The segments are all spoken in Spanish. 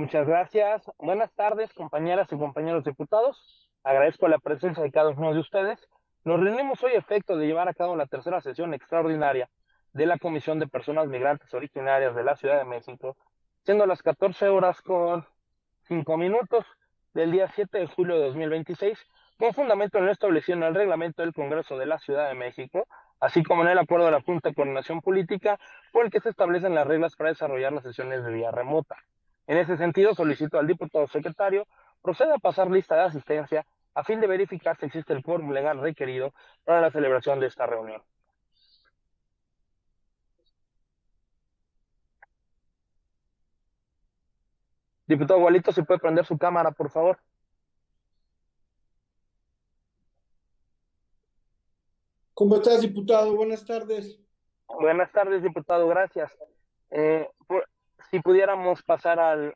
Muchas gracias. Buenas tardes, compañeras y compañeros diputados. Agradezco la presencia de cada uno de ustedes. Nos reunimos hoy a efecto de llevar a cabo la tercera sesión extraordinaria de la Comisión de Personas Migrantes Originarias de la Ciudad de México, siendo las 14 horas con 5 minutos del día 7 de julio de 2026, con fundamento en lo establecido en el reglamento del Congreso de la Ciudad de México, así como en el acuerdo de la Junta de Coordinación Política, por el que se establecen las reglas para desarrollar las sesiones de vía remota. En ese sentido, solicito al diputado secretario proceda a pasar lista de asistencia a fin de verificar si existe el quórum legal requerido para la celebración de esta reunión. Diputado Gualito, si puede prender su cámara, por favor. ¿Cómo estás, diputado? Buenas tardes. Buenas tardes, diputado, gracias. Si pudiéramos pasar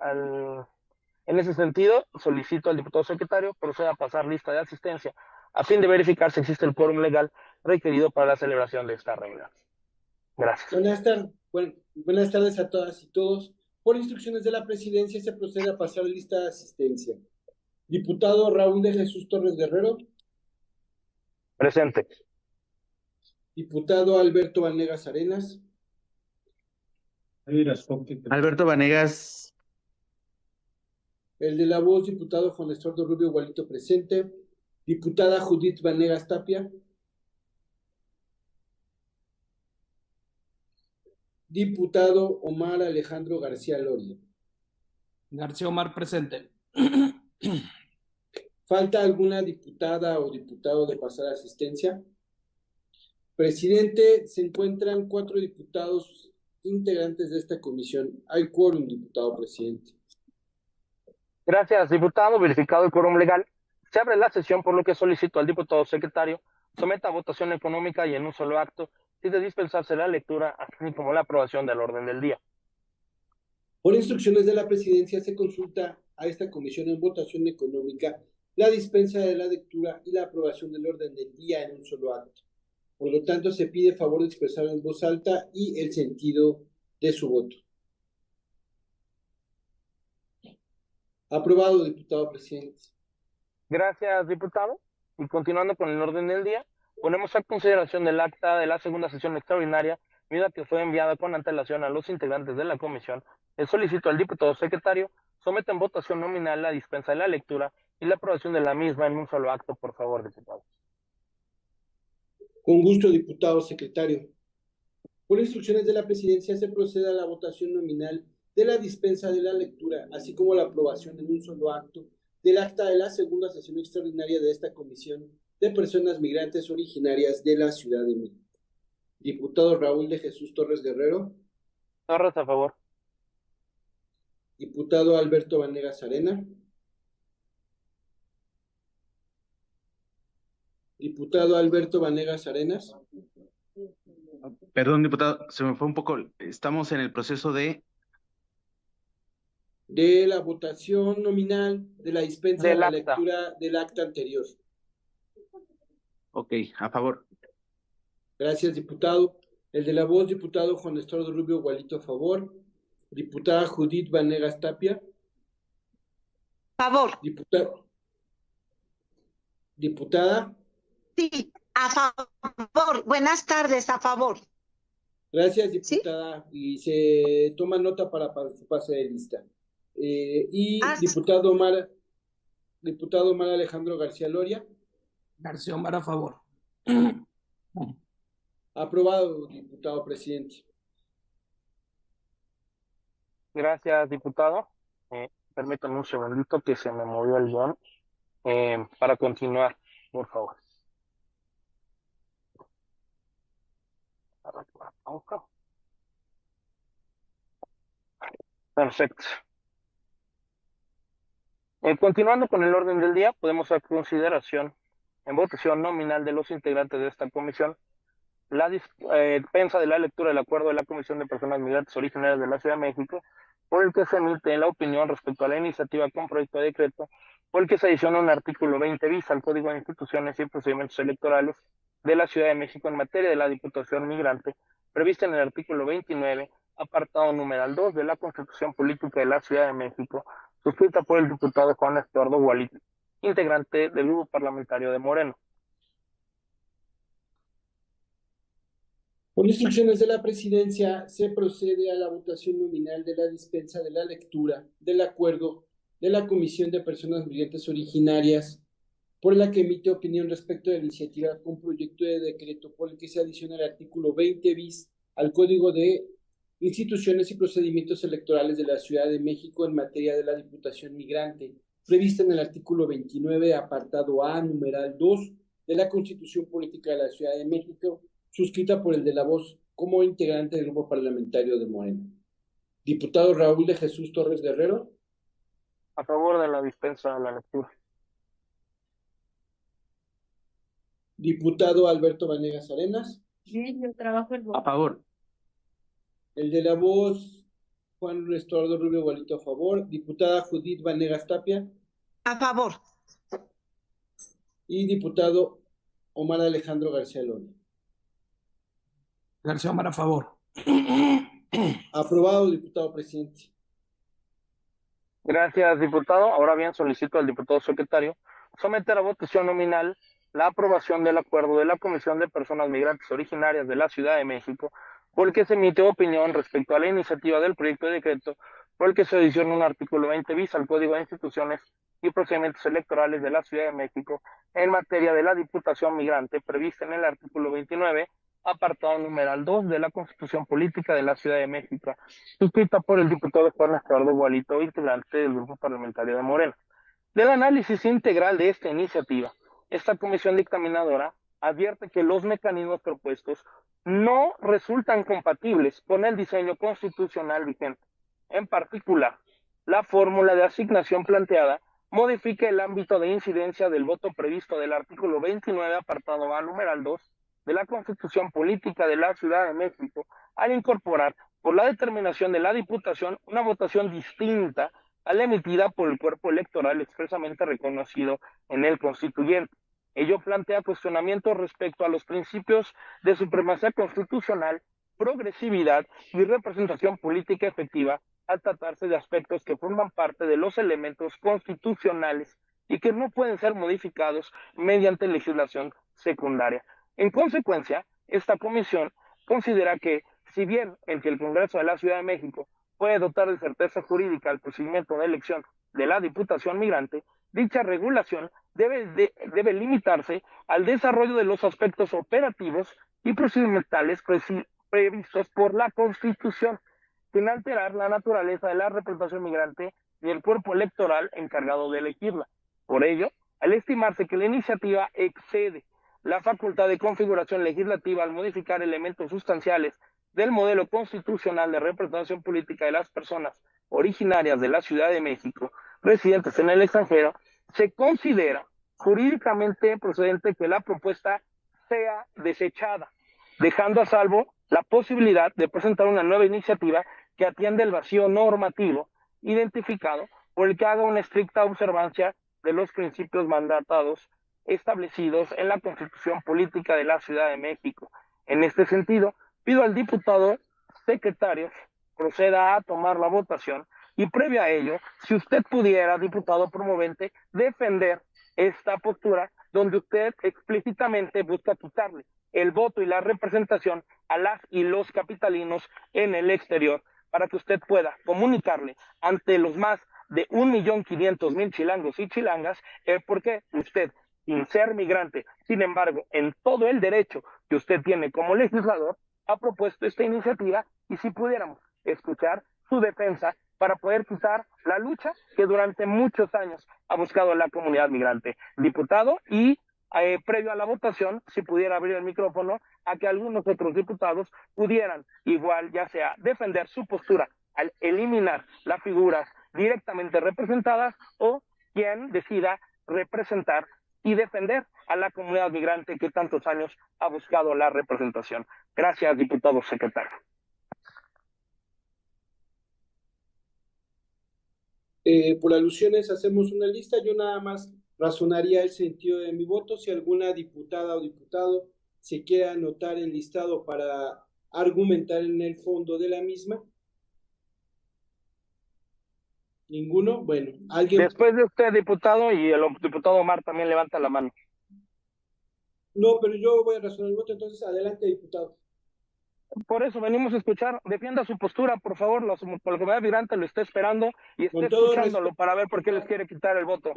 en ese sentido, solicito al diputado secretario proceda a pasar lista de asistencia a fin de verificar si existe el quórum legal requerido para la celebración de esta reunión. Gracias. Buenas tardes a todas y todos. Por instrucciones de la presidencia se procede a pasar lista de asistencia. Diputado Raúl de Jesús Torres Guerrero. Presente. Diputado Alberto Vanegas Arenas. Alberto Vanegas. El de la voz, diputado Juan Estuardo Rubio Gualito presente. Diputada Judith Vanegas Tapia. Diputado Omar Alejandro García Loria. García Omar presente. ¿Falta alguna diputada o diputado de pasar asistencia? Presidente, se encuentran 4 diputados integrantes de esta comisión. Hay quórum, diputado presidente. Gracias, diputado. Verificado el quórum legal, se abre la sesión, por lo que solicito al diputado secretario someta a votación económica y en un solo acto, y de dispensarse la lectura, así como la aprobación del orden del día. Por instrucciones de la presidencia se consulta a esta comisión en votación económica la dispensa de la lectura y la aprobación del orden del día en un solo acto. Por lo tanto, se pide favor de expresar en voz alta y el sentido de su voto. Aprobado, diputado presidente. Gracias, diputado. Y continuando con el orden del día, ponemos a consideración del acta de la segunda sesión extraordinaria, misma que fue enviada con antelación a los integrantes de la comisión. El solicito al diputado secretario someta en votación nominal la dispensa de la lectura y la aprobación de la misma en un solo acto, por favor, diputado. Con gusto, diputado secretario. Por instrucciones de la presidencia se procede a la votación nominal de la dispensa de la lectura, así como la aprobación en un solo acto del acta de la segunda sesión extraordinaria de esta Comisión de Personas Migrantes Originarias de la Ciudad de México. Diputado Raúl de Jesús Torres Guerrero. Torres, a favor. Diputado Alberto Vanegas Arena. Diputado Alberto Vanegas Arenas. Perdón, diputado, se me fue un poco. Estamos en el proceso de la votación nominal de la dispensa de la acta. lectura del acta anterior. Ok, a favor. Gracias, diputado. El de la voz, diputado Juan Estuardo Rubio Gualito, a favor. Diputada Judith Vanegas Tapia. Favor. Diputada. Sí, a favor. Buenas tardes, a favor. Gracias, diputada. ¿Sí? Y se toma nota para su pase de lista. Y diputado Omar Alejandro García Loria. García Omar, a favor. Aprobado, diputado presidente. Gracias, diputado. Permítanme un segundito que se me movió el guión. Para continuar, por favor. Perfecto. Continuando con el orden del día, podemos dar consideración en votación nominal de los integrantes de esta comisión la dispensa de la lectura del acuerdo de la Comisión de Personas Migrantes Originarias de la Ciudad de México, por el que se emite la opinión respecto a la iniciativa con proyecto de decreto, por el que se adiciona un artículo 20 bis al Código de Instituciones y Procedimientos Electorales de la Ciudad de México en materia de la Diputación Migrante, prevista en el artículo 29, apartado numeral 2 de la Constitución Política de la Ciudad de México, suscrita por el diputado Juan Estuardo Gualito, integrante del grupo parlamentario de Moreno. Por instrucciones de la presidencia, se procede a la votación nominal de la dispensa de la lectura del acuerdo de la Comisión de Personas Migrantes Originarias, por la que emite opinión respecto de la iniciativa con proyecto de decreto por el que se adiciona el artículo 20 bis al Código de Instituciones y Procedimientos Electorales de la Ciudad de México en materia de la Diputación Migrante, prevista en el artículo 29, apartado A, numeral 2 de la Constitución Política de la Ciudad de México, suscrita por el de la voz como integrante del grupo parlamentario de Morena. Diputado Raúl de Jesús Torres Guerrero. A favor de la dispensa de la lectura. Diputado Alberto Vanegas Arenas. Bien, yo trabajo el A voto. favor. El de la voz, Juan Estuardo Rubio Gualito, a favor. Diputada Judith Vanegas Tapia. A favor. Y diputado Omar Alejandro García Luna. García Omar a favor. Aprobado, diputado presidente. Gracias, diputado. Ahora bien, solicito al diputado secretario someter a votación nominal la aprobación del acuerdo de la Comisión de Personas Migrantes Originarias de la Ciudad de México, por el que se emitió opinión respecto a la iniciativa del proyecto de decreto por el que se adiciona un artículo 20 bis al Código de Instituciones y Procedimientos Electorales de la Ciudad de México en materia de la Diputación Migrante, prevista en el artículo 29, apartado numeral 2 de la Constitución Política de la Ciudad de México, suscrita por el diputado Juan Estuardo Gualito, integrante del grupo parlamentario de Morena. Del análisis integral de esta iniciativa, esta comisión dictaminadora advierte que los mecanismos propuestos no resultan compatibles con el diseño constitucional vigente. En particular, la fórmula de asignación planteada modifica el ámbito de incidencia del voto previsto del artículo 29, apartado A, numeral 2, de la Constitución Política de la Ciudad de México, al incorporar por la determinación de la Diputación una votación distinta a la emitida por el cuerpo electoral expresamente reconocido en el constituyente. Ello plantea cuestionamientos respecto a los principios de supremacía constitucional, progresividad y representación política efectiva al tratarse de aspectos que forman parte de los elementos constitucionales y que no pueden ser modificados mediante legislación secundaria. En consecuencia, esta comisión considera que, si bien el Congreso de la Ciudad de México puede dotar de certeza jurídica al procedimiento de elección de la Diputación Migrante, dicha regulación debe limitarse al desarrollo de los aspectos operativos y procedimentales previstos por la Constitución, sin alterar la naturaleza de la representación migrante y el cuerpo electoral encargado de elegirla. Por ello, al estimarse que la iniciativa excede la facultad de configuración legislativa al modificar elementos sustanciales del modelo constitucional de representación política de las personas originarias de la Ciudad de México, residentes en el extranjero, se considera jurídicamente procedente que la propuesta sea desechada, dejando a salvo la posibilidad de presentar una nueva iniciativa que atiende el vacío normativo identificado por el que haga una estricta observancia de los principios mandatados establecidos en la Constitución Política de la Ciudad de México. En este sentido, pido al diputado secretario proceda a tomar la votación y previo a ello, si usted pudiera, diputado promovente, defender esta postura donde usted explícitamente busca quitarle el voto y la representación a las y los capitalinos en el exterior, para que usted pueda comunicarle ante los más de 1.500.000 chilangos y chilangas por qué usted, sin ser migrante, sin embargo, en todo el derecho que usted tiene como legislador, ha propuesto esta iniciativa, y si pudiéramos escuchar su defensa para poder quitar la lucha que durante muchos años ha buscado la comunidad migrante. Diputado, y previo a la votación, si pudiera abrir el micrófono a que algunos otros diputados pudieran igual, ya sea defender su postura al eliminar las figuras directamente representadas, o quien decida representar y defender a la comunidad migrante que tantos años ha buscado la representación. Gracias, diputado secretario. Por alusiones hacemos una lista. Yo nada más razonaría el sentido de mi voto. Si alguna diputada o diputado se quiere anotar el listado para argumentar en el fondo de la misma? ¿Ninguno? Bueno, ¿alguien? Después de usted, diputado, y el diputado Omar también levanta la mano. No, pero yo voy a razonar el voto, entonces adelante, diputado. Por eso venimos a escuchar. Defienda su postura, por favor. La comunidad migrante lo está esperando y está escuchándolo para ver por qué les quiere quitar el voto.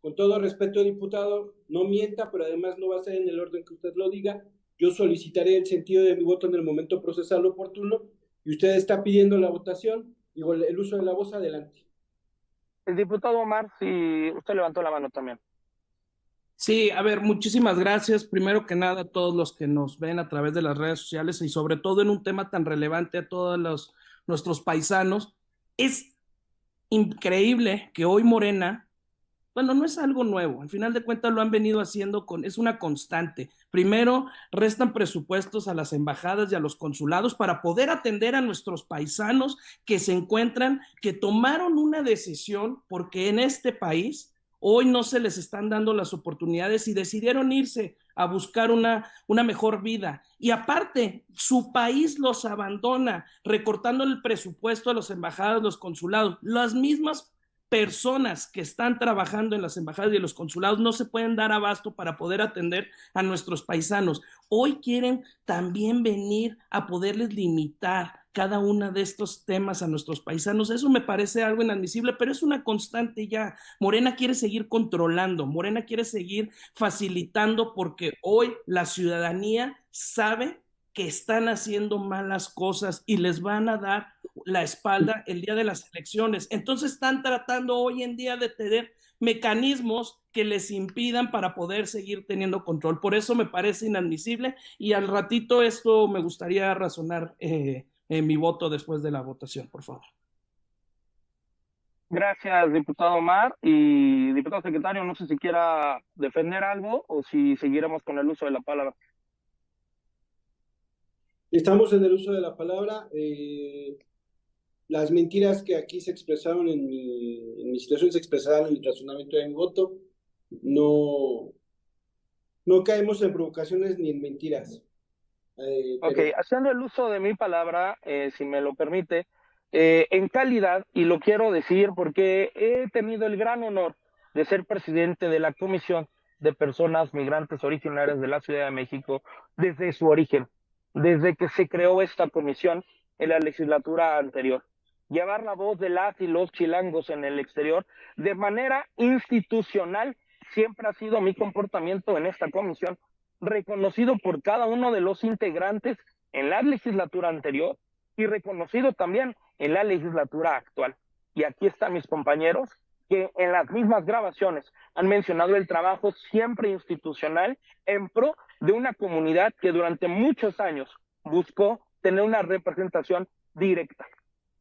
Con todo respeto, diputado, no mienta, pero además no va a ser en el orden que usted lo diga. Yo solicitaré el sentido de mi voto en el momento procesal oportuno y usted está pidiendo la votación y el uso de la voz, adelante. El diputado Omar, si usted levantó la mano también. Sí, a ver, muchísimas gracias. Primero que nada, a todos los que nos ven a través de las redes sociales y sobre todo en un tema tan relevante a todos nuestros paisanos. Es increíble que hoy Morena, bueno, no es algo nuevo, al final de cuentas lo han venido haciendo es una constante. Primero, restan presupuestos a las embajadas y a los consulados para poder atender a nuestros paisanos que se encuentran, que tomaron una decisión porque en este país hoy no se les están dando las oportunidades y decidieron irse a buscar una mejor vida. Y aparte, su país los abandona, recortando el presupuesto a las embajadas, los consulados. Las mismas personas que están trabajando en las embajadas y en los consulados no se pueden dar abasto para poder atender a nuestros paisanos. Hoy quieren también venir a poderles limitar cada uno de estos temas a nuestros paisanos. Eso me parece algo inadmisible, pero es una constante ya. Morena quiere seguir controlando, Morena quiere seguir facilitando porque hoy la ciudadanía sabe que están haciendo malas cosas y les van a dar la espalda el día de las elecciones. Entonces están tratando hoy en día de tener mecanismos que les impidan para poder seguir teniendo control. Por eso me parece inadmisible y al ratito esto me gustaría razonar en mi voto después de la votación, por favor. Gracias, diputado Omar. Y diputado secretario, no sé si quiera defender algo o si seguiremos con el uso de la palabra. Estamos en el uso de la palabra. Las mentiras que aquí se expresaron en mi situación se expresaron en el razonamiento de mi voto. No caemos en provocaciones ni en mentiras. Ok, haciendo el uso de mi palabra, si me lo permite, en calidad, y lo quiero decir porque he tenido el gran honor de ser presidente de la Comisión de Personas Migrantes Originarias de la Ciudad de México desde su origen, desde que se creó esta comisión en la legislatura anterior. Llevar la voz de las y los chilangos en el exterior de manera institucional siempre ha sido mi comportamiento en esta comisión, reconocido por cada uno de los integrantes en la legislatura anterior y reconocido también en la legislatura actual. Y aquí están mis compañeros que en las mismas grabaciones han mencionado el trabajo siempre institucional en pro de una comunidad que durante muchos años buscó tener una representación directa.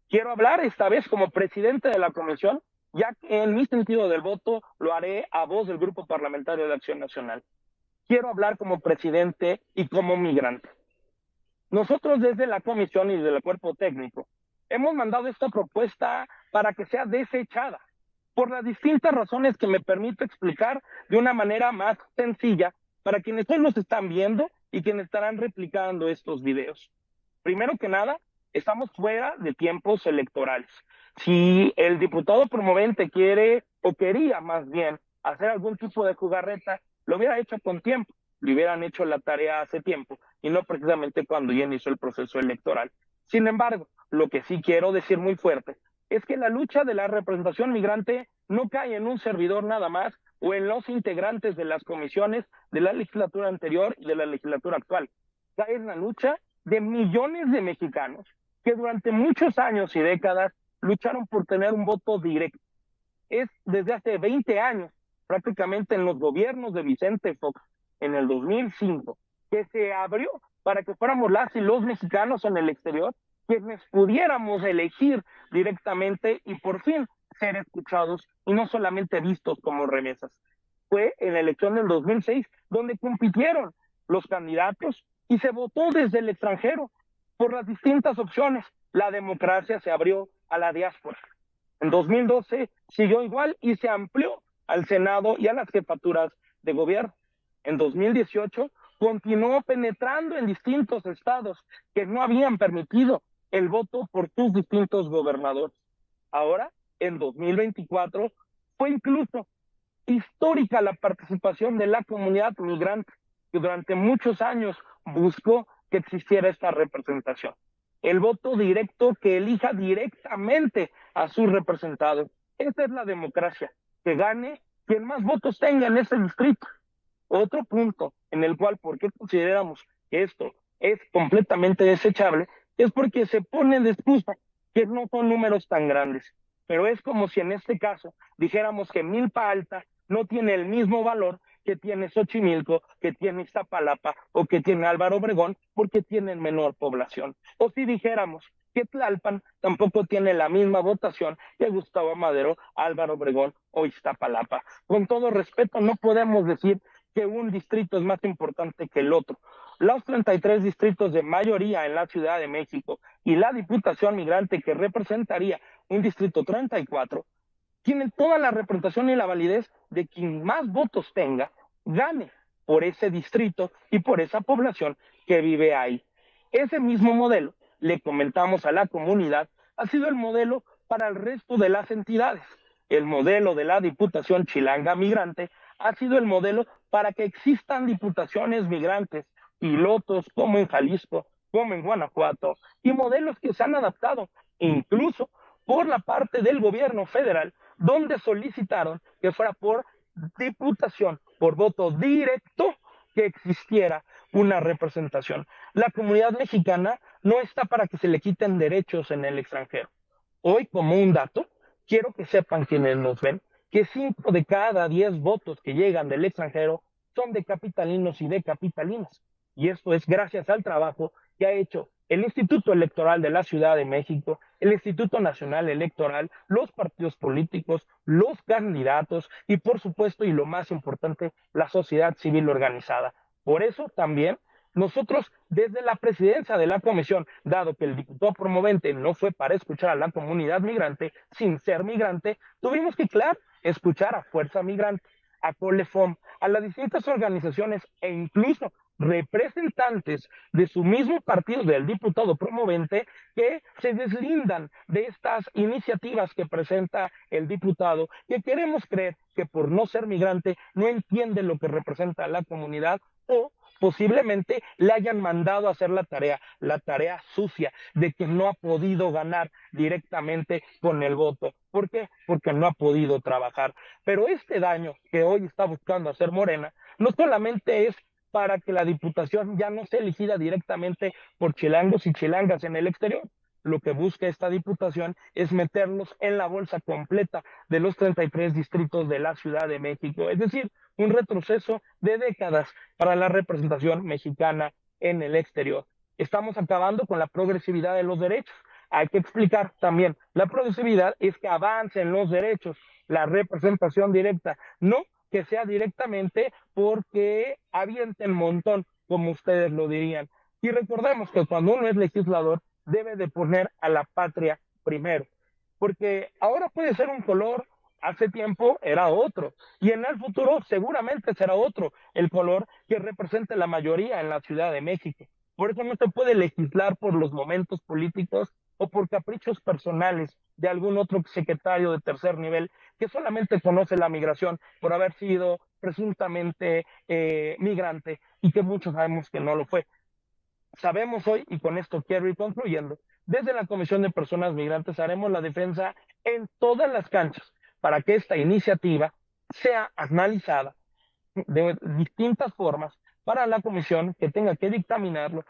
Quiero hablar esta vez como presidente de la comisión, ya que en mi sentido del voto lo haré a voz del Grupo Parlamentario de Acción Nacional. Quiero hablar como presidente y como migrante. Nosotros desde la comisión y desde el cuerpo técnico hemos mandado esta propuesta para que sea desechada por las distintas razones que me permito explicar de una manera más sencilla para quienes hoy nos están viendo y quienes estarán replicando estos videos. Primero que nada, estamos fuera de tiempos electorales. Si el diputado promovente quiere o quería más bien hacer algún tipo de jugarreta, lo hubiera hecho con tiempo, le hubieran hecho la tarea hace tiempo y no precisamente cuando ya inició el proceso electoral. Sin embargo, lo que sí quiero decir muy fuerte es que la lucha de la representación migrante no cae en un servidor nada más o en los integrantes de las comisiones de la legislatura anterior y de la legislatura actual. Cae en la lucha de millones de mexicanos que durante muchos años y décadas lucharon por tener un voto directo. Es desde hace 20 años, prácticamente en los gobiernos de Vicente Fox, en el 2005, que se abrió para que fuéramos las y los mexicanos en el exterior, quienes pudiéramos elegir directamente y por fin ser escuchados y no solamente vistos como remesas. Fue en la elección del 2006 donde compitieron los candidatos y se votó desde el extranjero por las distintas opciones. La democracia se abrió a la diáspora. En 2012 siguió igual y se amplió al Senado y a las jefaturas de gobierno. En 2018 continuó penetrando en distintos estados que no habían permitido el voto por sus distintos gobernadores. Ahora, en 2024, fue incluso histórica la participación de la comunidad migrante, que durante muchos años buscó que existiera esta representación. El voto directo que elija directamente a sus representados. Esta es la democracia, que gane quien más votos tenga en ese distrito. Otro punto en el cual, ¿por qué consideramos que esto es completamente desechable? Es porque se pone de excusa que no son números tan grandes. Pero es como si en este caso dijéramos que Milpa Alta no tiene el mismo valor que tiene Xochimilco, que tiene Iztapalapa o que tiene Álvaro Obregón, porque tienen menor población. O si dijéramos que Tlalpan tampoco tiene la misma votación que Gustavo Madero, Álvaro Obregón o Iztapalapa. Con todo respeto, no podemos decir que un distrito es más importante que el otro. Los 33 distritos de mayoría en la Ciudad de México y la Diputación Migrante, que representaría un distrito 34, tienen toda la representación y la validez de quien más votos tenga, gane por ese distrito y por esa población que vive ahí. Ese mismo modelo, le comentamos a la comunidad, ha sido el modelo para el resto de las entidades. El modelo de la Diputación Chilanga Migrante ha sido el modelo para que existan diputaciones migrantes, pilotos como en Jalisco, como en Guanajuato, y modelos que se han adaptado incluso por la parte del gobierno federal, donde solicitaron que fuera por diputación, por voto directo, que existiera una representación. La comunidad mexicana no está para que se le quiten derechos en el extranjero. Hoy, como un dato, quiero que sepan quienes nos ven, que 5 de cada 10 votos que llegan del extranjero son de capitalinos y de capitalinas. Y esto es gracias al trabajo que ha hecho el Instituto Electoral de la Ciudad de México, el Instituto Nacional Electoral, los partidos políticos, los candidatos y, por supuesto, y lo más importante, la sociedad civil organizada. Por eso también nosotros, desde la presidencia de la comisión, dado que el diputado promovente no fue para escuchar a la comunidad migrante, sin ser migrante, tuvimos que, claro, escuchar a Fuerza Migrante, a Colefom, a las distintas organizaciones e incluso representantes de su mismo partido del diputado promovente que se deslindan de estas iniciativas que presenta el diputado, que queremos creer que por no ser migrante no entiende lo que representa la comunidad o posiblemente le hayan mandado a hacer la tarea sucia de que no ha podido ganar directamente con el voto. ¿Por qué? Porque no ha podido trabajar. Pero este daño que hoy está buscando hacer Morena no solamente es para que la diputación ya no sea elegida directamente por chilangos y chilangas en el exterior. Lo que busca esta diputación es meterlos en la bolsa completa de los 33 distritos de la Ciudad de México, es decir, un retroceso de décadas para la representación mexicana en el exterior. Estamos acabando con la progresividad de los derechos. Hay que explicar también, la progresividad es que avancen los derechos, la representación directa, no que sea directamente porque avienten montón, como ustedes lo dirían. Y recordemos que cuando uno es legislador, debe de poner a la patria primero, porque ahora puede ser un color, hace tiempo era otro, y en el futuro seguramente será otro, el color que represente la mayoría en la Ciudad de México. Por eso no se puede legislar por los momentos políticos o por caprichos personales de algún otro secretario de tercer nivel que solamente conoce la migración por haber sido presuntamente migrante y que muchos sabemos que no lo fue. Sabemos hoy, y con esto quiero ir concluyendo, desde la Comisión de Personas Migrantes haremos la defensa en todas las canchas para que esta iniciativa sea analizada de distintas formas para la comisión que tenga que dictaminarlo.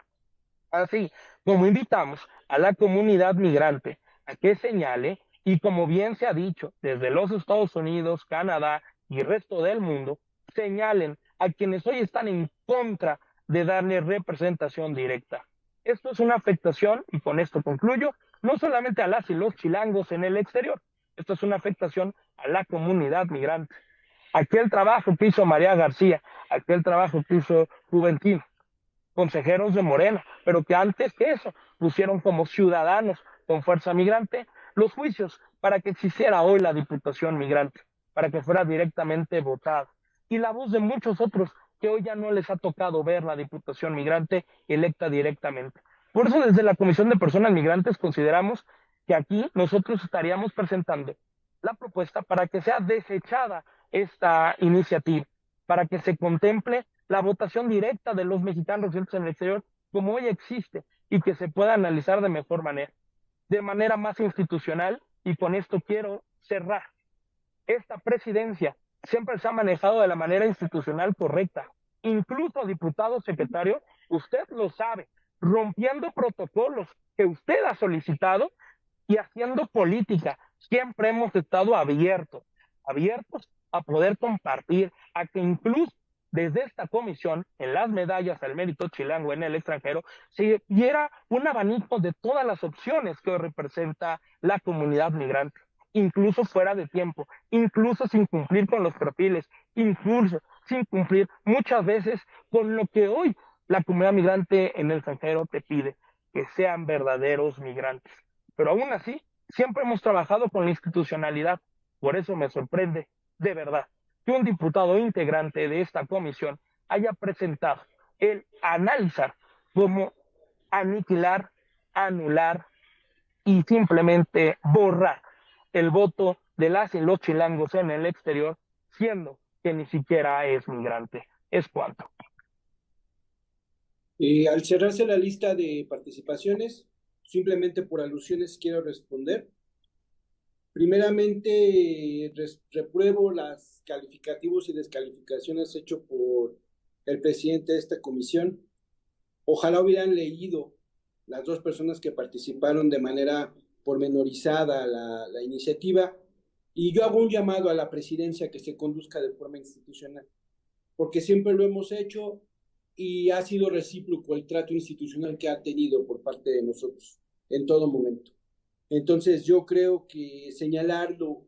Así como invitamos a la comunidad migrante a que señale, y como bien se ha dicho desde los Estados Unidos, Canadá y resto del mundo, señalen a quienes hoy están en contra de darle representación directa. Esto es una afectación, y con esto concluyo, no solamente a las y los chilangos en el exterior, esto es una afectación a la comunidad migrante. Aquel trabajo que hizo María García, aquel trabajo que hizo Juventino, consejeros de Morena, pero que antes que eso pusieron como ciudadanos con Fuerza Migrante los juicios para que existiera hoy la Diputación Migrante, para que fuera directamente votada. Y la voz de muchos otros que hoy ya no les ha tocado ver la Diputación Migrante electa directamente. Por eso desde la Comisión de Personas Migrantes consideramos que aquí nosotros estaríamos presentando la propuesta para que sea desechada esta iniciativa, para que se contemple la votación directa de los mexicanos residentes en el exterior como hoy existe y que se pueda analizar de mejor manera, de manera más institucional. Y con esto quiero cerrar. Esta presidencia siempre se ha manejado de la manera institucional correcta. Incluso, diputado secretario, usted lo sabe, rompiendo protocolos que usted ha solicitado y haciendo política. Siempre hemos estado abiertos a poder compartir, a que incluso desde esta comisión, en las medallas al mérito chilango en el extranjero, se diera un abanico de todas las opciones que hoy representa la comunidad migrante, incluso fuera de tiempo, incluso sin cumplir con los perfiles, incluso sin cumplir muchas veces con lo que hoy la comunidad migrante en el extranjero te pide, que sean verdaderos migrantes. Pero aún así, siempre hemos trabajado con la institucionalidad. Por eso me sorprende, de verdad, que un diputado integrante de esta comisión haya presentado el analizar cómo aniquilar, anular y simplemente borrar el voto de las y los chilangos en el exterior, siendo que ni siquiera es migrante. Es cuanto. Al cerrarse la lista de participaciones, simplemente por alusiones quiero responder. Primeramente, repruebo los calificativos y descalificaciones hechos por el presidente de esta comisión. Ojalá hubieran leído las dos personas que participaron de manera pormenorizada la iniciativa, y yo hago un llamado a la presidencia que se conduzca de forma institucional, porque siempre lo hemos hecho y ha sido recíproco el trato institucional que ha tenido por parte de nosotros en todo momento. Entonces yo creo que señalarlo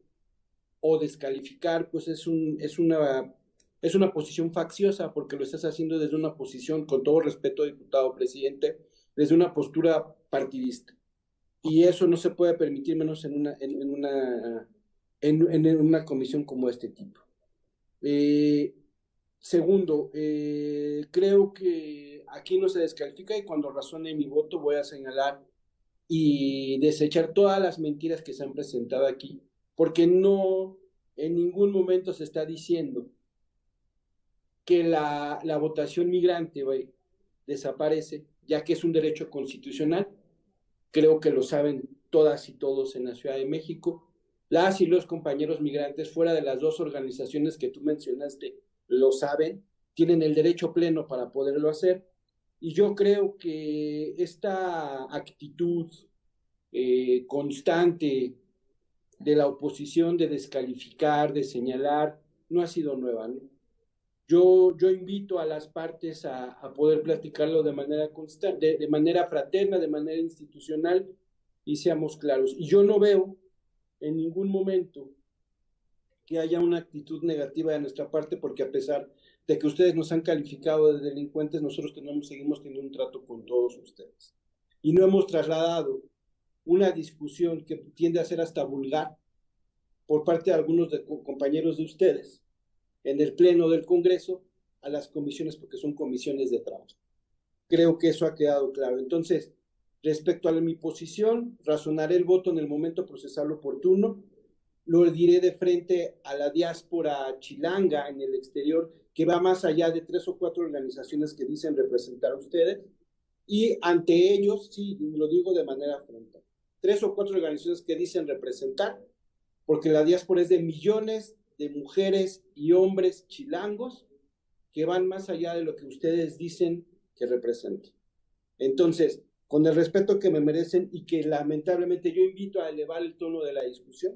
o descalificar pues es una posición facciosa, porque lo estás haciendo desde una posición, con todo respeto, diputado presidente, desde una postura partidista. Y eso no se puede permitir, menos en una comisión como este tipo. Segundo, creo que aquí no se descalifica, y cuando razone mi voto voy a señalar y desechar todas las mentiras que se han presentado aquí, porque no en ningún momento se está diciendo que la votación migrante desaparece, ya que es un derecho constitucional. Creo que lo saben todas y todos en la Ciudad de México. Las y los compañeros migrantes, fuera de las dos organizaciones que tú mencionaste, lo saben, tienen el derecho pleno para poderlo hacer. Y yo creo que esta actitud constante de la oposición de descalificar, de señalar, no ha sido nueva, ¿no? Yo invito a las partes a poder platicarlo de manera constante, de manera fraterna, de manera institucional, y seamos claros. Y yo no veo en ningún momento que haya una actitud negativa de nuestra parte, porque a pesar de que ustedes nos han calificado de delincuentes, nosotros seguimos teniendo un trato con todos ustedes. Y no hemos trasladado una discusión que tiende a ser hasta vulgar por parte de algunos compañeros de ustedes en el Pleno del Congreso a las comisiones, porque son comisiones de trabajo. Creo que eso ha quedado claro. Entonces, respecto a mi posición, razonaré el voto en el momento procesal oportuno. Lo diré de frente a la diáspora chilanga en el exterior, que va más allá de 3 o 4 organizaciones que dicen representar a ustedes, y ante ellos, sí, lo digo de manera frontal, 3 o 4 organizaciones que dicen representar, porque la diáspora es de millones de mujeres y hombres chilangos que van más allá de lo que ustedes dicen que representan. Entonces, con el respeto que me merecen, y que lamentablemente yo invito a elevar el tono de la discusión,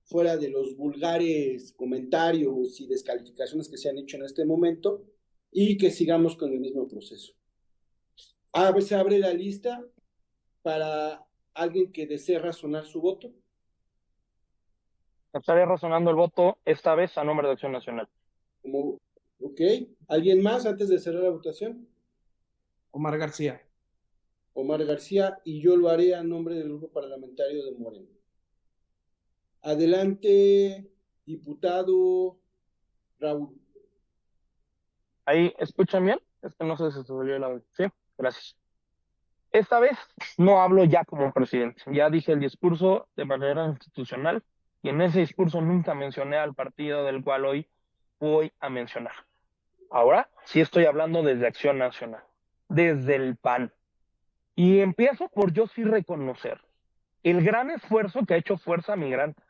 fuera de los vulgares comentarios y descalificaciones que se han hecho en este momento, y que sigamos con el mismo proceso. Se abre la lista para alguien que desee razonar su voto. Estaré razonando el voto esta vez a nombre de Acción Nacional. Ok. ¿Alguien más antes de cerrar la votación? Omar García. Omar García, y yo lo haré a nombre del grupo parlamentario de Morena. Adelante, diputado Raúl. Ahí, ¿escuchan bien? Es que no sé si se volvió el audio. Sí, gracias. Esta vez no hablo ya como presidente. Ya dije el discurso de manera institucional y en ese discurso nunca mencioné al partido del cual hoy voy a mencionar. Ahora sí estoy hablando desde Acción Nacional, desde el PAN. Y empiezo por yo sí reconocer el gran esfuerzo que ha hecho Fuerza Migrante,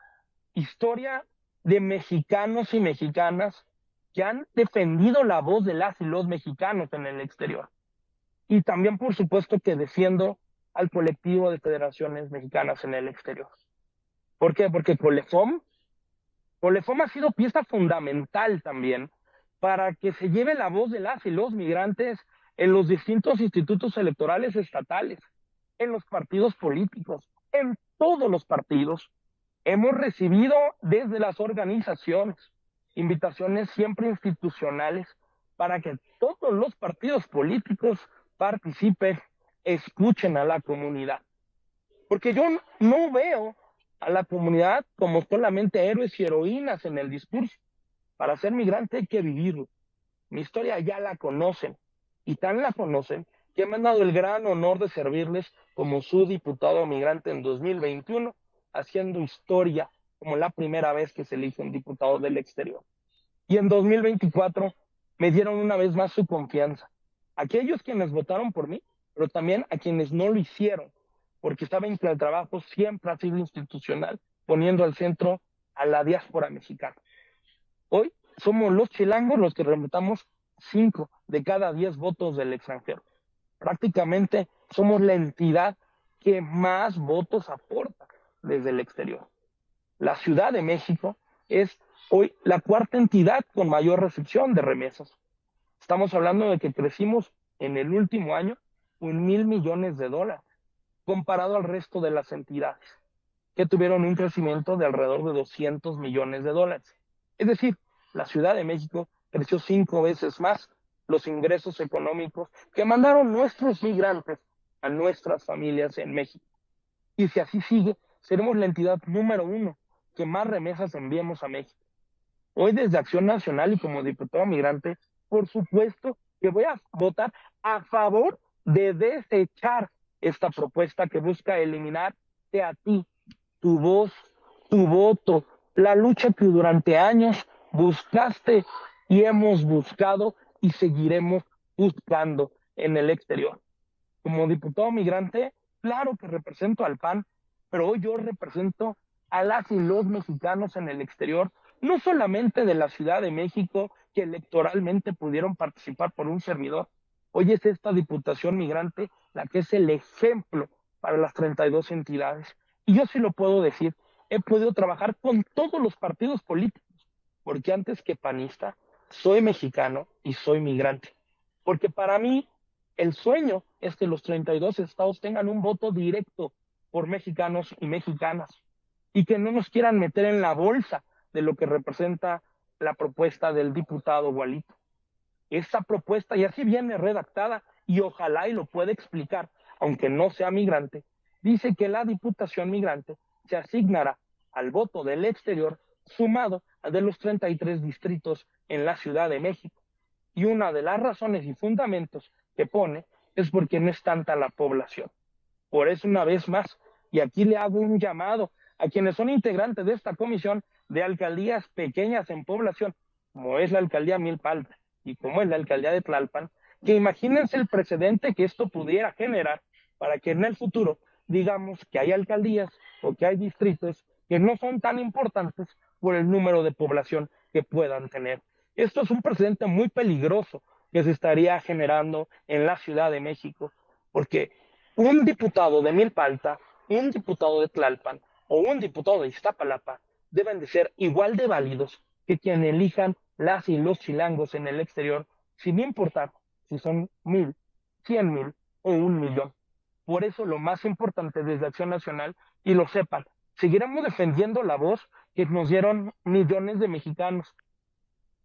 historia de mexicanos y mexicanas que han defendido la voz de las y los mexicanos en el exterior. Y también, por supuesto, que defiendo al colectivo de federaciones mexicanas en el exterior. ¿Por qué? Porque Colefom ha sido pieza fundamental también para que se lleve la voz de las y los migrantes en los distintos institutos electorales estatales, en los partidos políticos, en todos los partidos. Hemos recibido desde las organizaciones invitaciones siempre institucionales para que todos los partidos políticos participen, escuchen a la comunidad. Porque yo no veo a la comunidad como solamente héroes y heroínas en el discurso. Para ser migrante hay que vivirlo. Mi historia ya la conocen y tan la conocen que me han dado el gran honor de servirles como su diputado migrante en 2021, haciendo historia como la primera vez que se elige un diputado del exterior. Y en 2024 me dieron una vez más su confianza. Aquellos quienes votaron por mí, pero también a quienes no lo hicieron, porque saben que el trabajo siempre ha sido institucional, poniendo al centro a la diáspora mexicana. Hoy somos los chilangos los que representamos 5 de cada 10 votos del extranjero. Prácticamente somos la entidad que más votos aporta desde el exterior. La Ciudad de México es hoy la cuarta entidad con mayor recepción de remesas. Estamos hablando de que crecimos en el último año $1,000 millones, comparado al resto de las entidades, que tuvieron un crecimiento de alrededor de $200 millones. Es decir, la Ciudad de México creció 5 veces más los ingresos económicos que mandaron nuestros migrantes a nuestras familias en México. Y si así sigue, seremos la entidad número 1 que más remesas enviemos a México. Hoy desde Acción Nacional y como diputado migrante, por supuesto que voy a votar a favor de desechar esta propuesta que busca eliminarte a ti, tu voz, tu voto, la lucha que durante años buscaste y hemos buscado y seguiremos buscando en el exterior. Como diputado migrante, claro que represento al PAN, pero hoy yo represento a las y los mexicanos en el exterior, no solamente de la Ciudad de México, que electoralmente pudieron participar por un servidor. Hoy es esta diputación migrante la que es el ejemplo para las 32 entidades. Y yo sí lo puedo decir, he podido trabajar con todos los partidos políticos, porque antes que panista, soy mexicano y soy migrante. Porque para mí, el sueño es que los 32 estados tengan un voto directo por mexicanos y mexicanas y que no nos quieran meter en la bolsa de lo que representa la propuesta del diputado Gualito. Esta propuesta, y así viene redactada, y ojalá y lo pueda explicar, aunque no sea migrante, dice que la diputación migrante se asignará al voto del exterior sumado a de los 33 distritos en la Ciudad de México. Y una de las razones y fundamentos que pone es porque no es tanta la población. Por eso, una vez más, y aquí le hago un llamado a quienes son integrantes de esta comisión de alcaldías pequeñas en población, como es la alcaldía Milpa y como es la alcaldía de Tlalpan, que imagínense el precedente que esto pudiera generar para que en el futuro digamos que hay alcaldías o que hay distritos que no son tan importantes por el número de población que puedan tener. Esto es un precedente muy peligroso que se estaría generando en la Ciudad de México, porque un diputado de Milpa Alta, un diputado de Tlalpan o un diputado de Iztapalapa deben de ser igual de válidos que quien elijan las y los chilangos en el exterior, sin importar si son 1,000, 100,000 o 1,000,000. Por eso lo más importante desde Acción Nacional, y lo sepan, seguiremos defendiendo la voz que nos dieron millones de mexicanos,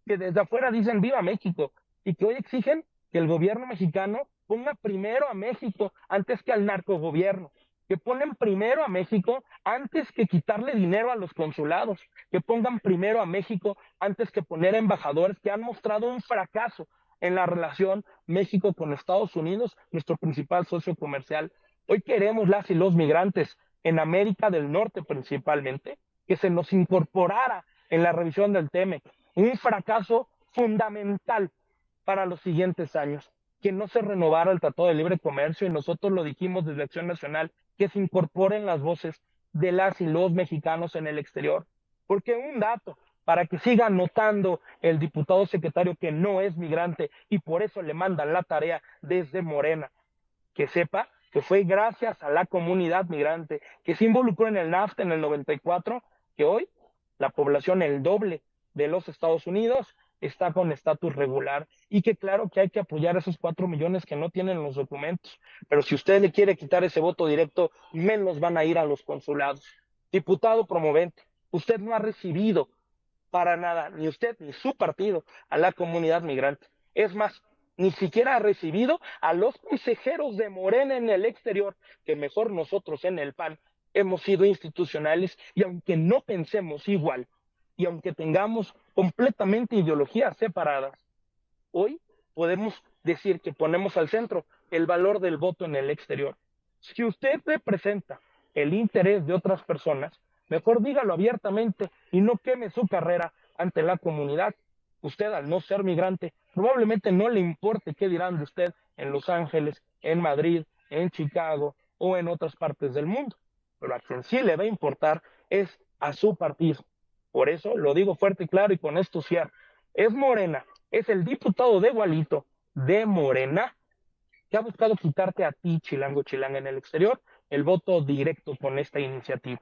que desde afuera dicen viva México y que hoy exigen que el gobierno mexicano ponga primero a México antes que al narcogobierno, que ponen primero a México antes que quitarle dinero a los consulados, que pongan primero a México antes que poner embajadores que han mostrado un fracaso en la relación México con Estados Unidos, nuestro principal socio comercial. Hoy queremos las y los migrantes en América del Norte principalmente, que se nos incorporara en la revisión del TEMEC, un fracaso fundamental para los siguientes años, que no se renovara el Tratado de Libre Comercio, y nosotros lo dijimos desde Acción Nacional, que se incorporen las voces de las y los mexicanos en el exterior. Porque un dato, para que siga notando el diputado secretario que no es migrante y por eso le mandan la tarea desde Morena, que sepa que fue gracias a la comunidad migrante que se involucró en el NAFTA en el 94, que hoy la población, el doble de los Estados Unidos, está con estatus regular, y que claro que hay que apoyar a esos 4 millones que no tienen los documentos, pero si usted le quiere quitar ese voto directo, menos van a ir a los consulados. Diputado promovente, usted no ha recibido para nada, ni usted ni su partido, a la comunidad migrante. Es más, ni siquiera ha recibido a los consejeros de Morena en el exterior, que mejor nosotros en el PAN hemos sido institucionales, y aunque no pensemos igual, y aunque tengamos completamente ideologías separadas, hoy podemos decir que ponemos al centro el valor del voto en el exterior. Si usted representa el interés de otras personas, mejor dígalo abiertamente y no queme su carrera ante la comunidad. Usted, al no ser migrante, probablemente no le importe qué dirán de usted en Los Ángeles, en Madrid, en Chicago o en otras partes del mundo, pero a quien sí le va a importar es a su partido. Por eso lo digo fuerte y claro, y con esto cierro. Es Morena, es el diputado de Gualito, de Morena, que ha buscado quitarte a ti, chilango, chilanga, en el exterior, el voto directo con esta iniciativa.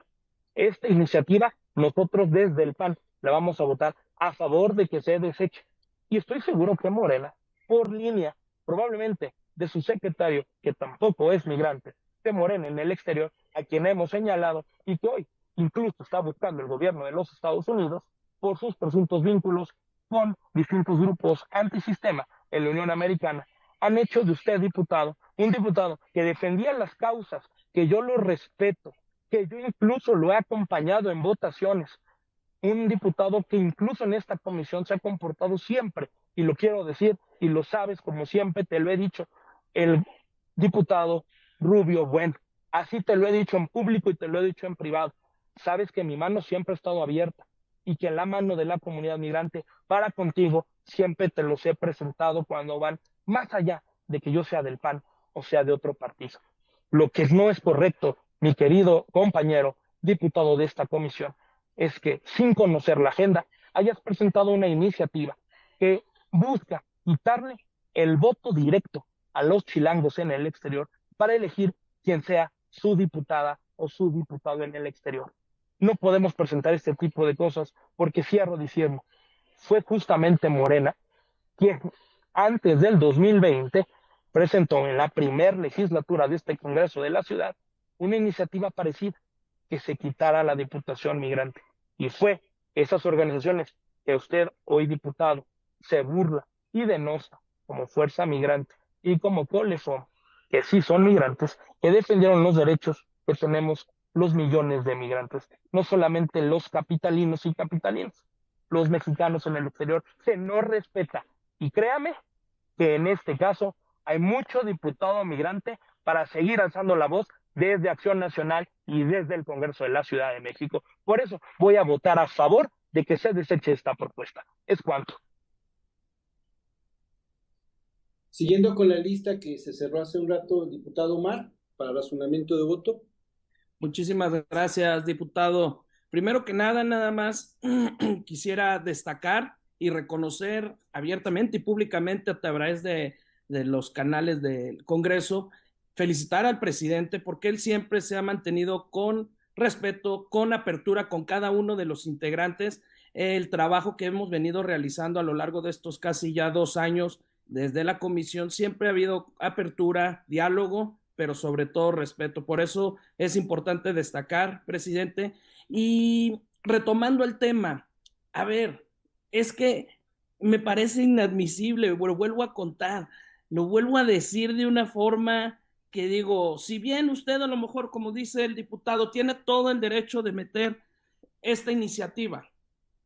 Esta iniciativa, nosotros desde el PAN la vamos a votar a favor de que se deseche. Y estoy seguro que Morena, por línea, probablemente de su secretario, que tampoco es migrante, de Morena en el exterior, a quien hemos señalado y que hoy incluso está buscando el gobierno de los Estados Unidos por sus presuntos vínculos con distintos grupos antisistema en la Unión Americana, han hecho de usted, diputado, un diputado que defendía las causas, que yo lo respeto, que yo incluso lo he acompañado en votaciones, un diputado que incluso en esta comisión se ha comportado siempre, y lo quiero decir, y lo sabes, como siempre te lo he dicho, el diputado Rubio Bueno, así te lo he dicho en público y te lo he dicho en privado. Sabes que mi mano siempre ha estado abierta, y que la mano de la comunidad migrante para contigo siempre te los he presentado cuando van más allá de que yo sea del PAN o sea de otro partido. Lo que no es correcto, mi querido compañero diputado de esta comisión, es que sin conocer la agenda hayas presentado una iniciativa que busca quitarle el voto directo a los chilangos en el exterior para elegir quien sea su diputada o su diputado en el exterior. No podemos presentar este tipo de cosas, porque cierro diciendo, fue justamente Morena quien antes del 2020 presentó en la primera legislatura de este Congreso de la Ciudad una iniciativa parecida, que se quitara la Diputación Migrante. Y fue esas organizaciones que usted, hoy diputado, se burla y denosta como Fuerza Migrante y como Colefón, que sí son migrantes, que defendieron los derechos que tenemos los millones de migrantes, no solamente los capitalinos y capitalinas, los mexicanos en el exterior, se no respeta. Y créame que en este caso hay mucho diputado migrante para seguir alzando la voz desde Acción Nacional y desde el Congreso de la Ciudad de México. Por eso voy a votar a favor de que se deseche esta propuesta. Es cuanto. Siguiendo con la lista que se cerró hace un rato, diputado Omar, para razonamiento de voto. Muchísimas gracias, diputado. Primero que nada, nada más quisiera destacar y reconocer abiertamente y públicamente a través de los canales del Congreso, felicitar al presidente porque él siempre se ha mantenido con respeto, con apertura con cada uno de los integrantes. El trabajo que hemos venido realizando a lo largo de estos casi ya 2 años desde la comisión, siempre ha habido apertura, diálogo, pero sobre todo respeto. Por eso es importante destacar, presidente. Y retomando el tema, a ver, es que me parece inadmisible, lo vuelvo a contar, lo vuelvo a decir de una forma que digo, si bien usted a lo mejor, como dice el diputado, tiene todo el derecho de meter esta iniciativa,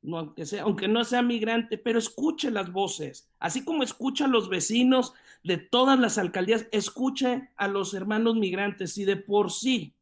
no, aunque no sea migrante, pero escuche las voces, así como escucha a los vecinos de todas las alcaldías, escuche a los hermanos migrantes. Y de por sí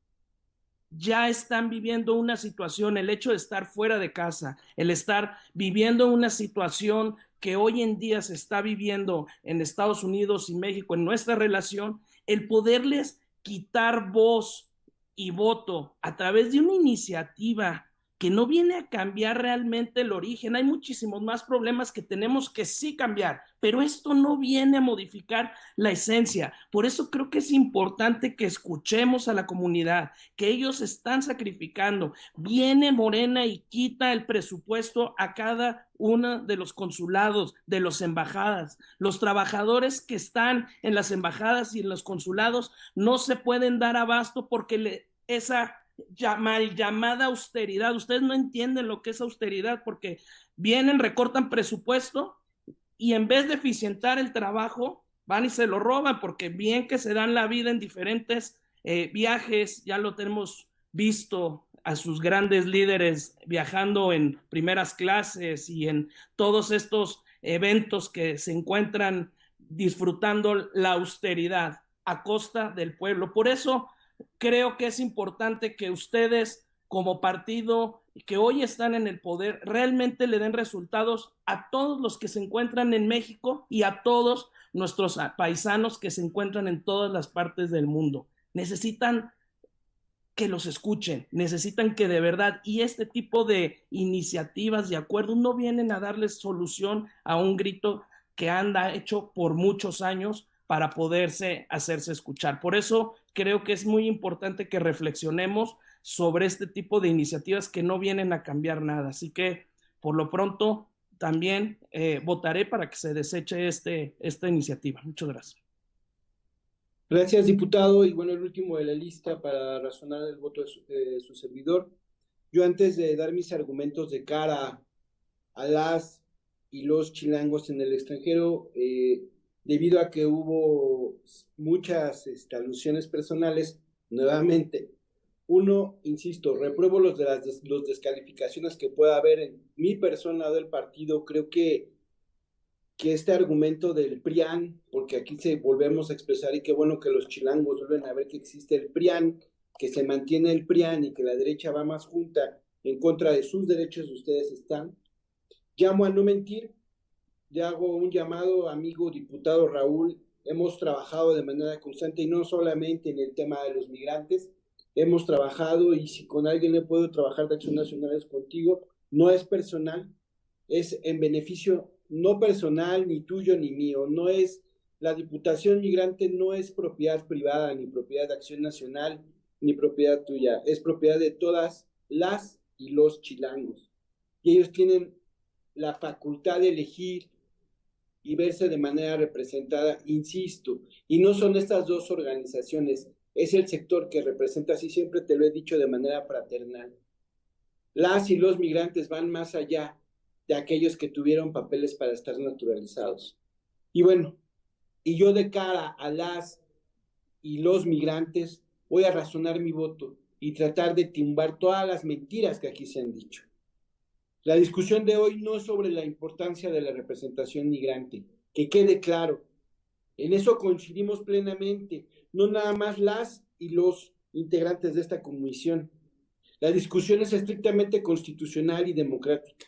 ya están viviendo una situación, el hecho de estar fuera de casa, el estar viviendo una situación que hoy en día se está viviendo en Estados Unidos y México, en nuestra relación, el poderles quitar voz y voto a través de una iniciativa que no viene a cambiar realmente el origen. Hay muchísimos más problemas que tenemos que sí cambiar, pero esto no viene a modificar la esencia. Por eso creo que es importante que escuchemos a la comunidad, que ellos están sacrificando. Viene Morena y quita el presupuesto a cada uno de los consulados, de las embajadas. Los trabajadores que están en las embajadas y en los consulados no se pueden dar abasto porque esa mal llamada austeridad, ustedes no entienden lo que es austeridad porque vienen, recortan presupuesto y en vez de eficientar el trabajo, van y se lo roban porque bien que se dan la vida en diferentes viajes, ya lo tenemos visto a sus grandes líderes viajando en primeras clases y en todos estos eventos que se encuentran disfrutando la austeridad a costa del pueblo. Por eso creo que es importante que ustedes como partido que hoy están en el poder realmente le den resultados a todos los que se encuentran en México y a todos nuestros paisanos que se encuentran en todas las partes del mundo. Necesitan que los escuchen, necesitan que de verdad, y este tipo de iniciativas y acuerdos no vienen a darles solución a un grito que anda hecho por muchos años para poderse hacerse escuchar. Por eso creo que es muy importante que reflexionemos sobre este tipo de iniciativas que no vienen a cambiar nada. Así que por lo pronto también votaré para que se deseche esta iniciativa. Muchas gracias. Gracias, diputado. Y bueno, el último de la lista para razonar el voto de su servidor. Yo antes de dar mis argumentos de cara a las y los chilangos en el extranjero, debido a que hubo muchas alusiones personales, nuevamente, uno, insisto, repruebo los descalificaciones que pueda haber en mi persona o del partido. Creo que este argumento del PRIAN, porque aquí volvemos a expresar, y qué bueno que los chilangos vuelven a ver que existe el PRIAN, que se mantiene el PRIAN y que la derecha va más junta en contra de sus derechos, ustedes están. Llamo a no mentir, ya hago un llamado, amigo diputado Raúl, hemos trabajado de manera constante y no solamente en el tema de los migrantes, hemos trabajado, y si con alguien le puedo trabajar de Acción Nacional es contigo, no es personal, es en beneficio no personal, ni tuyo ni mío, no es, la Diputación Migrante no es propiedad privada, ni propiedad de Acción Nacional, ni propiedad tuya, es propiedad de todas las y los chilangos, y ellos tienen la facultad de elegir y verse de manera representada, insisto, y no son estas dos organizaciones, es el sector que representa, así siempre te lo he dicho de manera fraternal. Las y los migrantes van más allá de aquellos que tuvieron papeles para estar naturalizados. Y bueno, y yo de cara a las y los migrantes voy a razonar mi voto y tratar de tumbar todas las mentiras que aquí se han dicho. La discusión de hoy no es sobre la importancia de la representación migrante, que quede claro. En eso coincidimos plenamente, no nada más las y los integrantes de esta comisión. La discusión es estrictamente constitucional y democrática.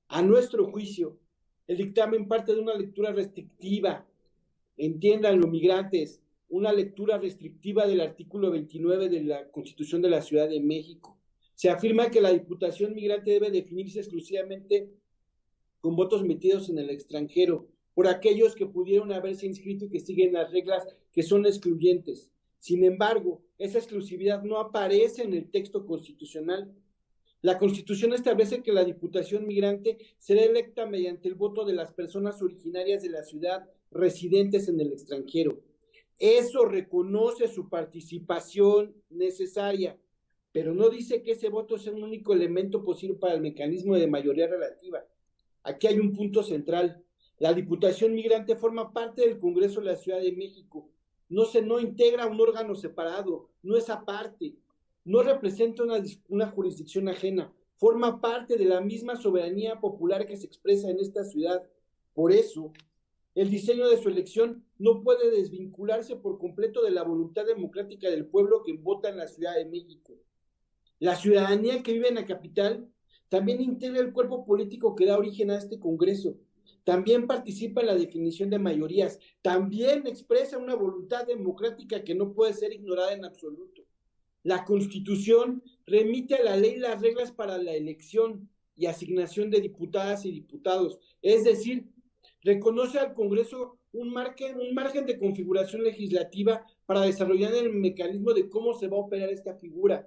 A nuestro juicio, el dictamen parte de una lectura restrictiva, entiéndanlo migrantes, una lectura restrictiva del artículo 29 de la Constitución de la Ciudad de México. Se afirma que la Diputación Migrante debe definirse exclusivamente con votos metidos en el extranjero, por aquellos que pudieron haberse inscrito y que siguen las reglas que son excluyentes. Sin embargo, esa exclusividad no aparece en el texto constitucional. La Constitución establece que la Diputación Migrante será electa mediante el voto de las personas originarias de la ciudad residentes en el extranjero. Eso reconoce su participación necesaria, pero no dice que ese voto sea un único elemento posible para el mecanismo de mayoría relativa. Aquí hay un punto central. La Diputación Migrante forma parte del Congreso de la Ciudad de México. No integra un órgano separado, no es aparte. No representa una jurisdicción ajena, forma parte de la misma soberanía popular que se expresa en esta ciudad. Por eso, el diseño de su elección no puede desvincularse por completo de la voluntad democrática del pueblo que vota en la Ciudad de México. La ciudadanía que vive en la capital también integra el cuerpo político que da origen a este Congreso, también participa en la definición de mayorías, también expresa una voluntad democrática que no puede ser ignorada en absoluto. La Constitución remite a la ley las reglas para la elección y asignación de diputadas y diputados, es decir, reconoce al Congreso un margen de configuración legislativa para desarrollar el mecanismo de cómo se va a operar esta figura.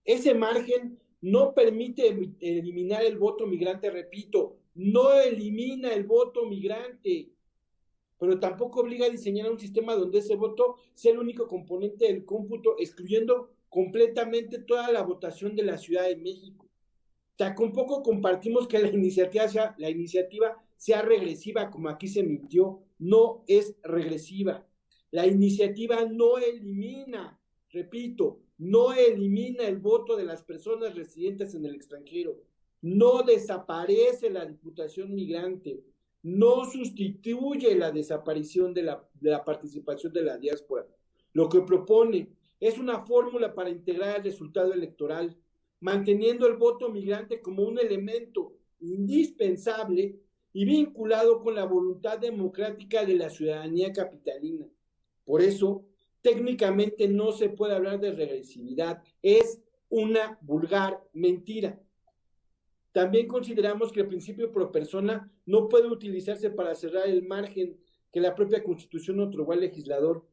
Ese margen no permite eliminar el voto migrante, repito, no elimina el voto migrante, pero tampoco obliga a diseñar un sistema donde ese voto sea el único componente del cómputo, excluyendo completamente toda la votación de la Ciudad de México. Tampoco compartimos que la iniciativa sea regresiva, como aquí se mintió. No es regresiva. La iniciativa no elimina, repito, no elimina el voto de las personas residentes en el extranjero, no desaparece la diputación migrante, no sustituye la desaparición de la participación de la diáspora. Lo que propone es una fórmula para integrar el resultado electoral, manteniendo el voto migrante como un elemento indispensable y vinculado con la voluntad democrática de la ciudadanía capitalina. Por eso, técnicamente no se puede hablar de regresividad, es una vulgar mentira. También consideramos que el principio pro persona no puede utilizarse para cerrar el margen que la propia Constitución otorgó al legislador.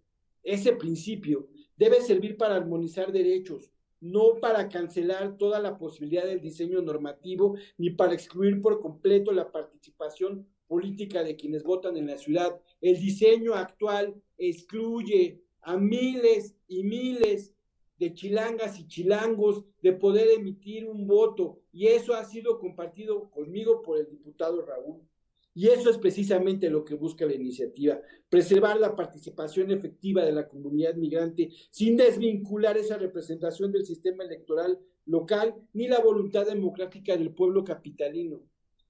Ese principio debe servir para armonizar derechos, no para cancelar toda la posibilidad del diseño normativo, ni para excluir por completo la participación política de quienes votan en la ciudad. El diseño actual excluye a miles y miles de chilangas y chilangos de poder emitir un voto, y eso ha sido compartido conmigo por el diputado Raúl. Y eso es precisamente lo que busca la iniciativa, preservar la participación efectiva de la comunidad migrante sin desvincular esa representación del sistema electoral local ni la voluntad democrática del pueblo capitalino.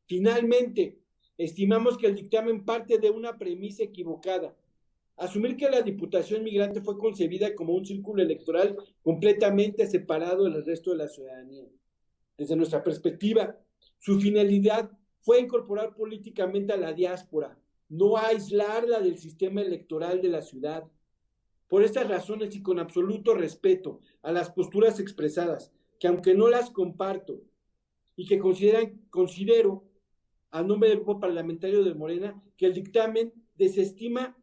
Finalmente, estimamos que el dictamen parte de una premisa equivocada. Asumir que la diputación migrante fue concebida como un círculo electoral completamente separado del resto de la ciudadanía. Desde nuestra perspectiva, su finalidad fue incorporar políticamente a la diáspora, no aislarla del sistema electoral de la ciudad. Por estas razones y con absoluto respeto a las posturas expresadas, que aunque no las comparto y que considero a nombre del grupo parlamentario de Morena, que el dictamen desestima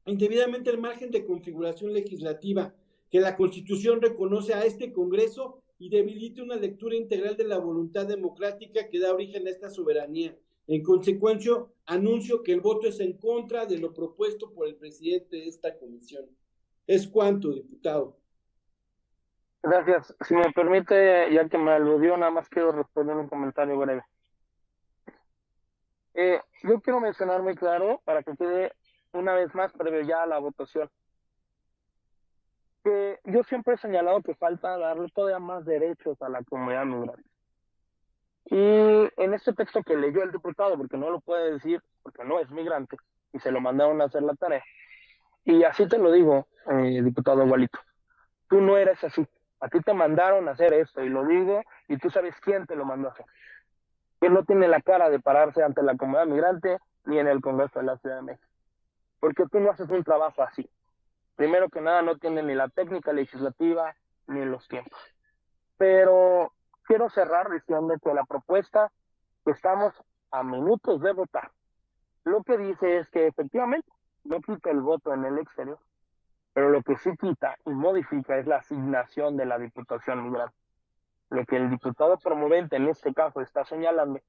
indebidamente el margen de configuración legislativa que la Constitución reconoce a este Congreso y debilite una lectura integral de la voluntad democrática que da origen a esta soberanía. En consecuencia, anuncio que el voto es en contra de lo propuesto por el presidente de esta comisión. Es cuanto, diputado. Gracias. Si me permite, ya que me aludió, nada más quiero responder un comentario breve. Yo quiero mencionar muy claro, para que quede una vez más previo ya a la votación, que yo siempre he señalado que falta darle todavía más derechos a la comunidad migrante. Y en este texto que leyó el diputado, porque no lo puede decir, porque no es migrante, y se lo mandaron a hacer la tarea. Y así te lo digo, diputado Gualito, tú no eres así. A ti te mandaron a hacer esto, y lo digo, y tú sabes quién te lo mandó a hacer. Que no tiene la cara de pararse ante la comunidad migrante ni en el Congreso de la Ciudad de México. Porque tú no haces un trabajo así. Primero que nada, no tiene ni la técnica legislativa ni los tiempos. Pero quiero cerrar diciendo que la propuesta que estamos a minutos de votar, lo que dice es que efectivamente no quita el voto en el exterior, pero lo que sí quita y modifica es la asignación de la diputación migrante. Lo que el diputado promovente en este caso está señalando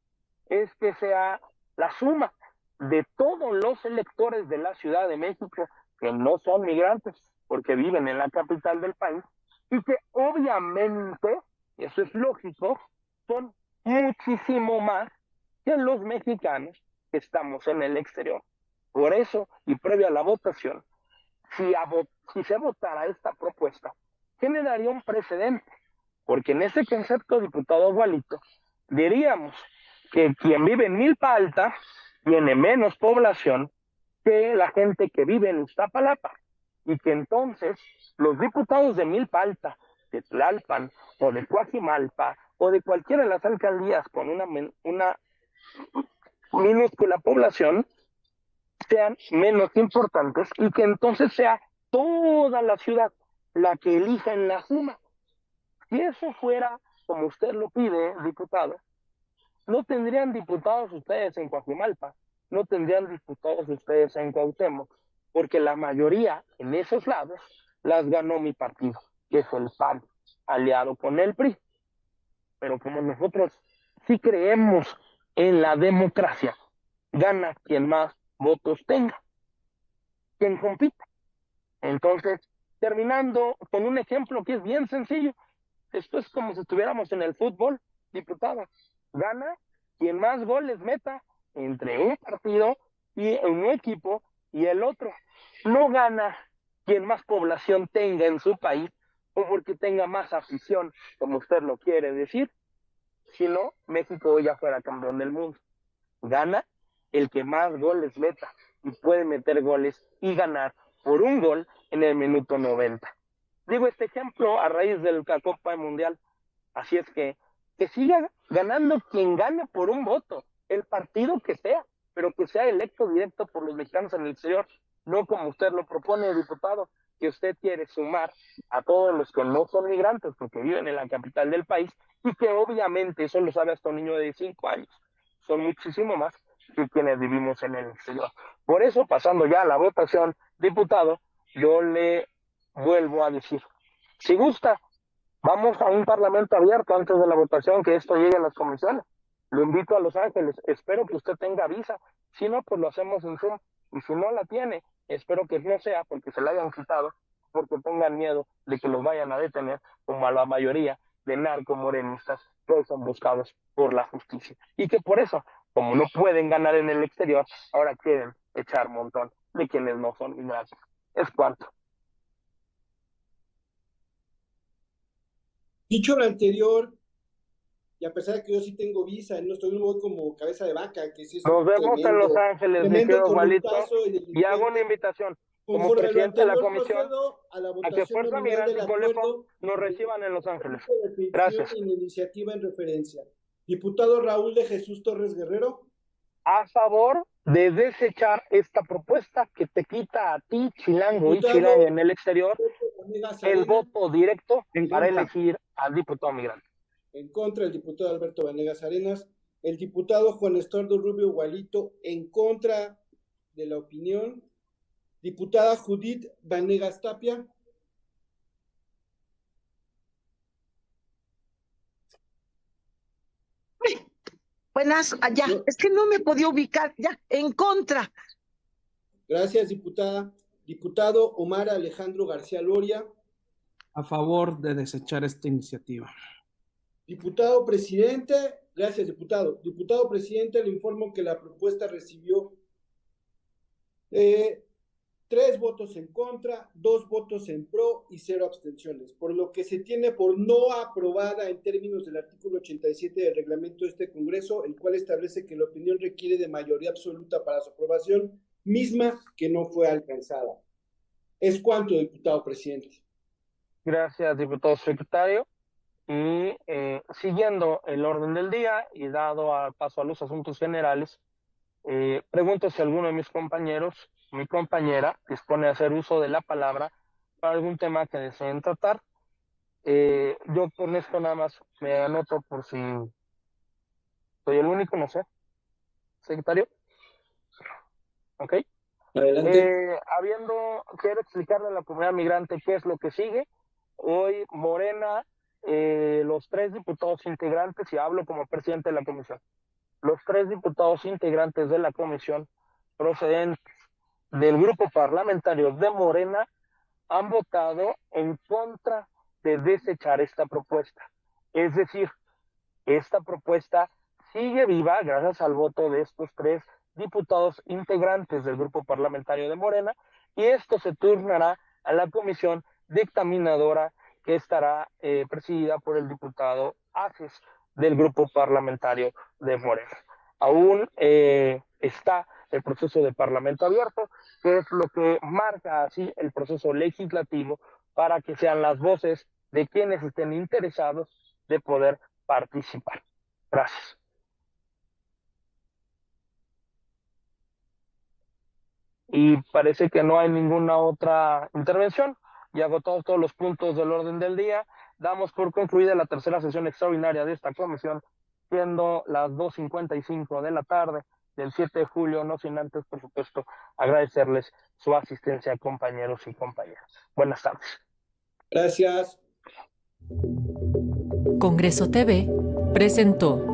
es que sea la suma de todos los electores de la Ciudad de México que no son migrantes porque viven en la capital del país y que obviamente, eso es lógico, son muchísimo más que los mexicanos que estamos en el exterior. Por eso, y previo a la votación, si se votara esta propuesta, generaría un precedente, porque en ese concepto, diputado Gualito, diríamos que quien vive en Milpa Alta tiene menos población que la gente que vive en Iztapalapa, y que entonces los diputados de Milpa Alta, de Tlalpan o de Coajimalpa o de cualquiera de las alcaldías con una minúscula población sean menos importantes, y que entonces sea toda la ciudad la que elija en la suma. Si eso fuera como usted lo pide, diputado, no tendrían diputados ustedes en Coajimalpa, no tendrían diputados ustedes en Cuauhtémoc, porque la mayoría en esos lados las ganó mi partido, que es el PAN, aliado con el PRI. Pero como nosotros sí creemos en la democracia, gana quien más votos tenga, quien compita. Entonces, terminando con un ejemplo que es bien sencillo, esto es como si estuviéramos en el fútbol, diputado. Gana quien más goles meta entre un partido y un equipo y el otro. No gana quien más población tenga en su país o porque tenga más afición, como usted lo quiere decir, sino México ya fuera campeón del mundo. Gana el que más goles meta, y puede meter goles y ganar por un gol en el minuto 90. Digo este ejemplo a raíz de la Copa Mundial. Así es que siga ganando quien gane por un voto, el partido que sea, pero que sea electo directo por los mexicanos en el exterior, no como usted lo propone, diputado, que usted quiere sumar a todos los que no son migrantes porque viven en la capital del país, y que obviamente eso lo sabe hasta un niño de 5 años. Son muchísimo más que quienes vivimos en el exterior. Por eso, pasando ya a la votación, diputado, yo le vuelvo a decir, si gusta, vamos a un parlamento abierto antes de la votación, que esto llegue a las comisiones. Lo invito a Los Ángeles, espero que usted tenga visa, si no, pues lo hacemos en Zoom, y si no la tiene, espero que no sea porque se la hayan quitado, porque tengan miedo de que los vayan a detener, como a la mayoría de narcomorenistas que hoy son buscados por la justicia, y que por eso, como no pueden ganar en el exterior, ahora quieren echar montón de quienes no son inmigrantes. Es cuanto. Dicho lo anterior, y a pesar de que yo sí tengo visa, no voy como cabeza de vaca, que sí es Nos un vemos en Los Ángeles, mi querido Gualito, corruptazo y y delincuente. hago una invitación como Conforme a lo presidente de la anterior, comisión procedo a la a que votación Fuerza nominal Migrante del y Colepo acuerdo nos reciban en Los Ángeles. de definición Gracias. y la iniciativa en referencia. Diputado Raúl de Jesús Torres Guerrero. A favor de desechar esta propuesta que te quita a ti, chilango y chilanga en el exterior, el voto directo para elegir al diputado migrante. En contra, el diputado Alberto Vanegas Arenas. El diputado Juan Estuardo Rubio Gualito, en contra de la opinión. Diputada Judith Vanegas Tapia. Buenas, ya, es que no me podía ubicar, ya, en contra. Gracias, diputada. Diputado Omar Alejandro García Loria. A favor de desechar esta iniciativa. Diputado presidente, gracias, diputado. Diputado presidente, le informo que la propuesta recibió 3 votos en contra, 2 votos en pro y 0 abstenciones, por lo que se tiene por no aprobada en términos del artículo 87 del reglamento de este Congreso, el cual establece que la opinión requiere de mayoría absoluta para su aprobación, misma que no fue alcanzada. Es cuanto, diputado presidente. Gracias, diputado secretario. Y siguiendo el orden del día y dado paso a los asuntos generales, pregunto si alguno de mis compañeros, mi compañera, dispone de hacer uso de la palabra para algún tema que deseen tratar. Yo con esto nada más me anoto por si soy el único, no sé. Secretario. Ok. Adelante. Quiero explicarle a la comunidad migrante qué es lo que sigue. Hoy Morena, los 3 diputados integrantes, y hablo como presidente de la comisión, los 3 diputados integrantes de la comisión procedentes del grupo parlamentario de Morena han votado en contra de desechar esta propuesta. Es decir, esta propuesta sigue viva gracias al voto de estos 3 diputados integrantes del grupo parlamentario de Morena, y esto se turnará a la comisión dictaminadora, que que estará presidida por el diputado Aces del grupo parlamentario de Morena. Aún está el proceso de parlamento abierto, que es lo que marca así el proceso legislativo para que sean las voces de quienes estén interesados de poder participar. Gracias. Y parece que no hay ninguna otra intervención. Y agotados todos los puntos del orden del día, damos por concluida la tercera sesión extraordinaria de esta comisión, siendo las 2:55 de la tarde del 7 de julio, no sin antes, por supuesto, agradecerles su asistencia, compañeros y compañeras. Buenas tardes. Gracias. Congreso TV presentó